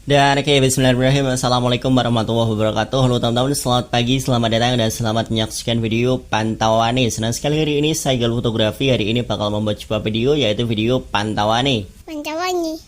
Dan oke, bismillahirrahmanirrahim. Assalamualaikum warahmatullahi wabarakatuh. Halo teman-teman, selamat pagi, selamat datang dan selamat menyaksikan video pantauan nih. Senang sekali hari ini saya Gal Fotografi. Hari ini bakal membuat sebuah video, yaitu video pantauan nih. Pantauan nih.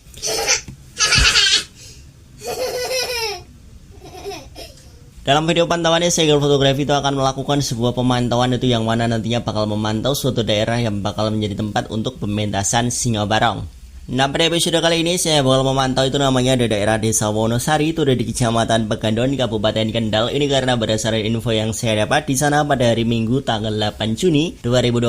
Dalam video pantauan ini saya Gal Fotografi itu akan melakukan sebuah pemantauan, itu yang mana nantinya bakal memantau suatu daerah yang bakal menjadi tempat untuk pementasan singa barong. Nah, pada episode kali ini saya bakal memantau itu namanya di daerah Desa Wonosari, itu ada di Kecamatan Pegandon, Kabupaten Kendal. Ini karena berdasarkan info yang saya dapat di sana pada hari Minggu tanggal 8 Juni 2025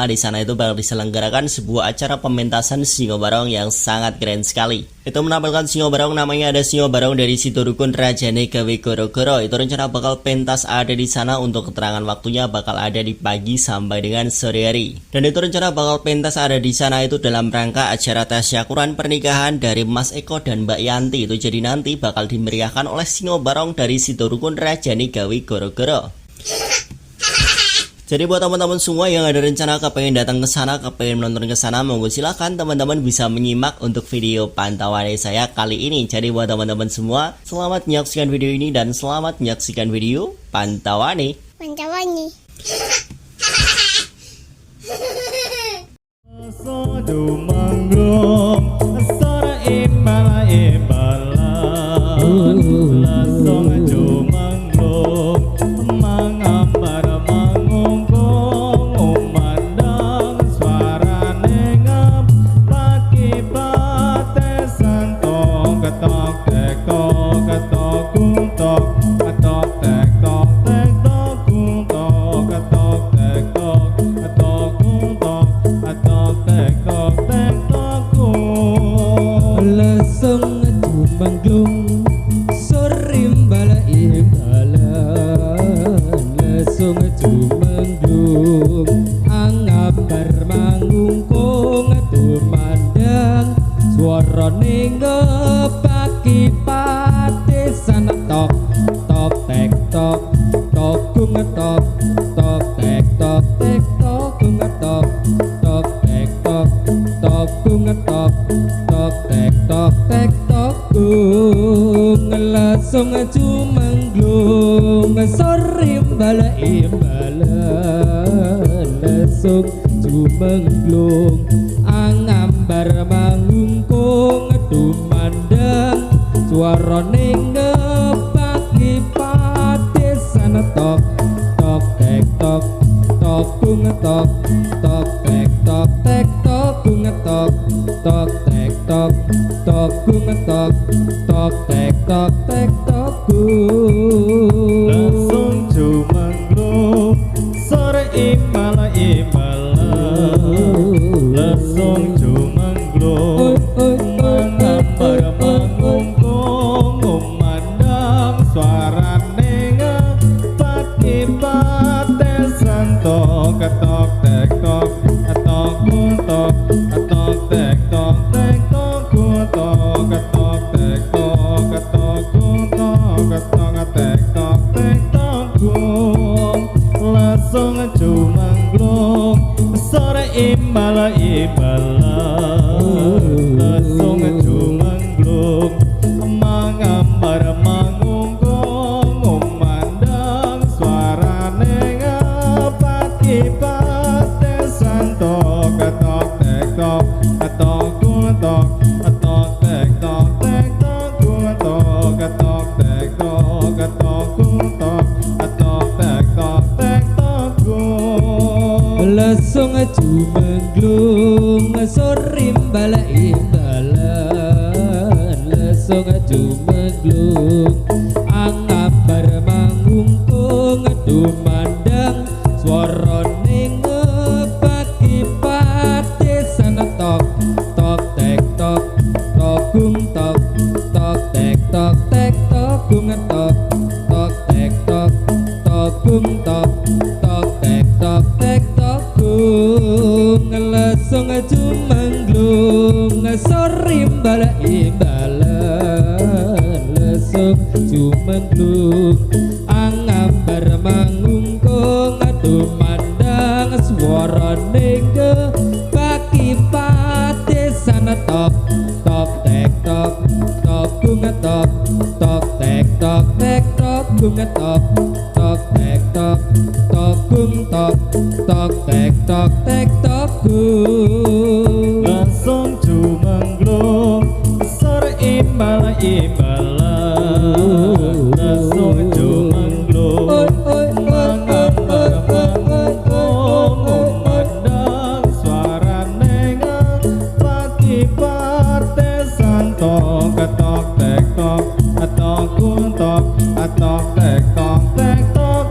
di sana itu bakal diselenggarakan sebuah acara pementasan singa barong yang sangat keren sekali. Itu menampilkan singa barong, namanya ada singa barong dari Sitorukun Rajane Gawe Goro-Goro. Itu rencana bakal pentas ada di sana, untuk keterangan waktunya bakal ada di pagi sampai dengan sore hari. Dan itu rencana bakal pentas ada di sana itu dalam rangka acara tasyakuran pernikahan dari Mas Eko dan Mbak Yanti. Itu jadi nanti bakal dimeriahkan oleh singa barong dari Sitorukun Rajane Gawe Goro-Goro. Jadi buat teman-teman semua yang ada rencana kepengen datang ke sana, kepengen menonton ke sana, monggo silakan teman-teman bisa menyimak untuk video pantauan saya kali ini. Jadi buat teman-teman semua, selamat menyaksikan video ini dan selamat menyaksikan video pantauan nih. Pantauan nih. Langsung cumangglung sore bala imbalan, langsung cumangglung angambar mangungkung tumandang suarane ngepaki padesan tok tok tek tok tok kung tok tok tek tok tek tok kung tok tok tek tok tok kung tok tok tek tok tek tok kung. Langsung cumangglung sore imala langsung cumangglung mangambar mangungkung memandang suarane ngepaki patesan tok tok tek tok tok kung tok tok tek tok tek tok kung tok tok tek tok tok kung tok tok tek tok tek tok kung. Langsung cumangglung sore imala langsung cumangglung mangambar mangungkung memandang suarane ngepaki patesan tok tok tek tok tok kung tok tok tek tok tek tok kung tok tok tek tok tok kung tok tok tek tok tek tok kung. Langsung cumangglung sore bala imbalan, langsung cumangglung angambar mangungkung tumandang suarane ngepaki padesan tok tok tek tok tok kung tok tok tek tok tek tok kung tok tok tek tok tok kung tok tok tek tok tek tok kung. Langsung cumangglung sore bala imbalan, langsung cumangglung angambar mangungkung tumandang suarane ngepaki padesan tok tok tek tok tok kung tok gung tok tok tek tok tok gung tok tok tek tok tek tok gung Langsung jumenglung sore imbala imbala Langsung jumenglung mangambar mangungkung memandang suarane pagi parte santo ketok tek tok atok kuntok atok tek tok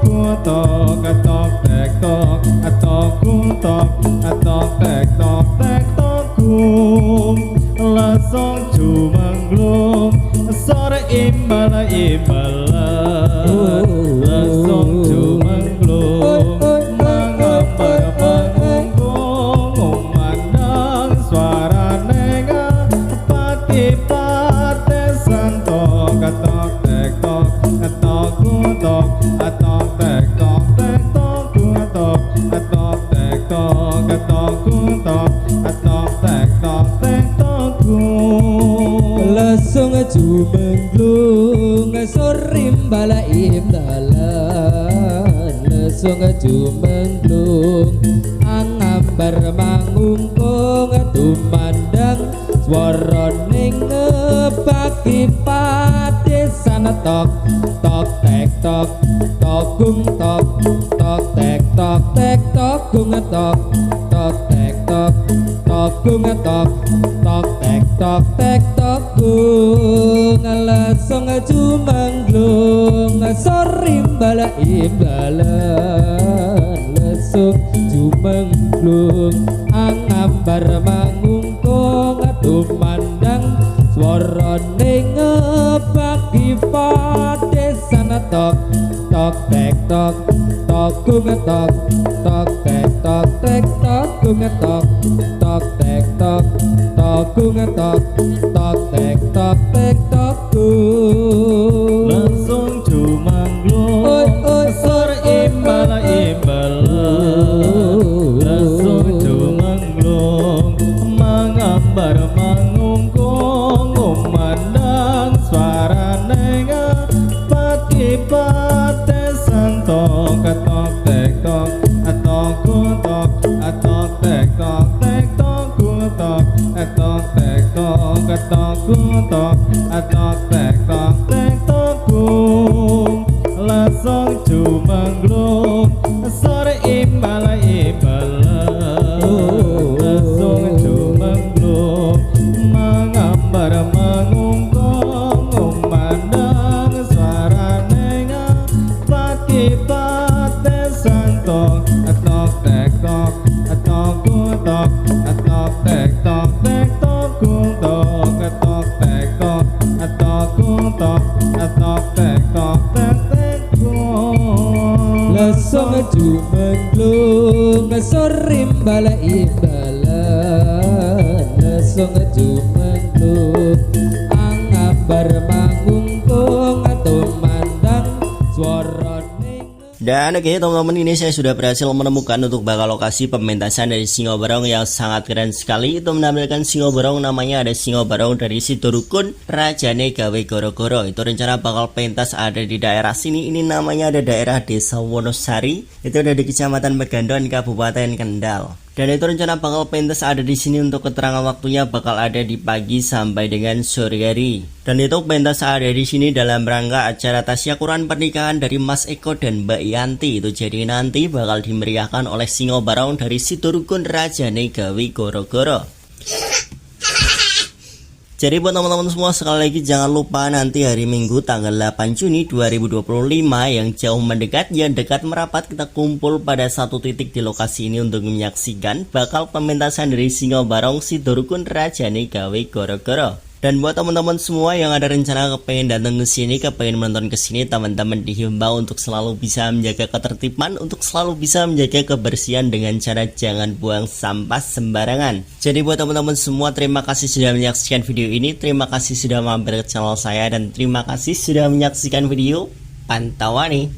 kuntok atok tek tok atok kuntok atok tek tok kum langsung jumenglung sore imbala imbala langsung jumenglung mangambar mangungkung memandang suarane pati pate santo ketok tek tok atok kuntok atok tek tok kuntok atok tek tok atok kuntok atok tek tok kum langsung jumenglung sorimbala imbala langsung jumenglung angambar mangungkung tumandang swara ning pagi pati sanatok tok tek tok gung tok tek tok gung tok tek tok gung tok tek tok gung langsung jumenglung sorimbala imbala langsung jumenglung angambar mangungkung tumandang swara ning pagi pati sanatok tok tek tok gung tok tek tok gung tok tek tok gung tok tek tok gung langsung jumenglung sore imbala imbala langsung jumenglung mangambar mangungkung memandang suarane pati pate santo ketok tek tok atok kuntok atok tek tok kuntok atok tek tok kuntok atok tek tok kum langsung jumenglung sore imbala imbala langsung jumenglung mangambar mangungkung memandang suarane pati pate santo atok tek tok atok kuntok atok tek tok kuntok atok tek tok atok kuntok atok tek tok langsung jumenglung sorimbala imbala langsung jumenglung angambar mangungkung tumandang swara ning Dan oke teman-teman, ini saya sudah berhasil menemukan untuk bakal lokasi pementasan dari Singo Barong yang sangat keren sekali. Itu menampilkan Singo Barong, namanya ada Singo Barong dari Sitorukun Rajane Gawe Goro-Goro. Itu rencana bakal pentas ada di daerah sini. Ini namanya ada daerah Desa Wonosari. Itu ada di Kecamatan Megandon, Kabupaten Kendal. Dan itu rencana bakal pentas ada di sini. Untuk keterangan waktunya bakal ada di pagi sampai dengan sore hari. Dan itu pentas ada di sini dalam rangka acara tasyakuran pernikahan dari Mas Eko dan Mbak Yanti. Itu jadi nanti bakal dimeriahkan oleh Singo Barong dari Sitorukun Rajane Gawe Goro-Goro. Jadi buat teman-teman semua, sekali lagi jangan lupa nanti hari Minggu tanggal 8 Juni 2025 yang jauh mendekat, yang dekat merapat, kita kumpul pada satu titik di lokasi ini untuk menyaksikan bakal pementasan dari Singo Barong Sitorukun Rajane Gawe Goro-Goro. Dan buat teman-teman semua yang ada rencana kepengen datang ke sini, kepengen menonton ke sini, teman-teman dihimbau untuk selalu bisa menjaga ketertiban, untuk selalu bisa menjaga kebersihan dengan cara jangan buang sampah sembarangan. Jadi buat teman-teman semua, terima kasih sudah menyaksikan video ini, terima kasih sudah mampir ke channel saya, dan terima kasih sudah menyaksikan video Pantawani.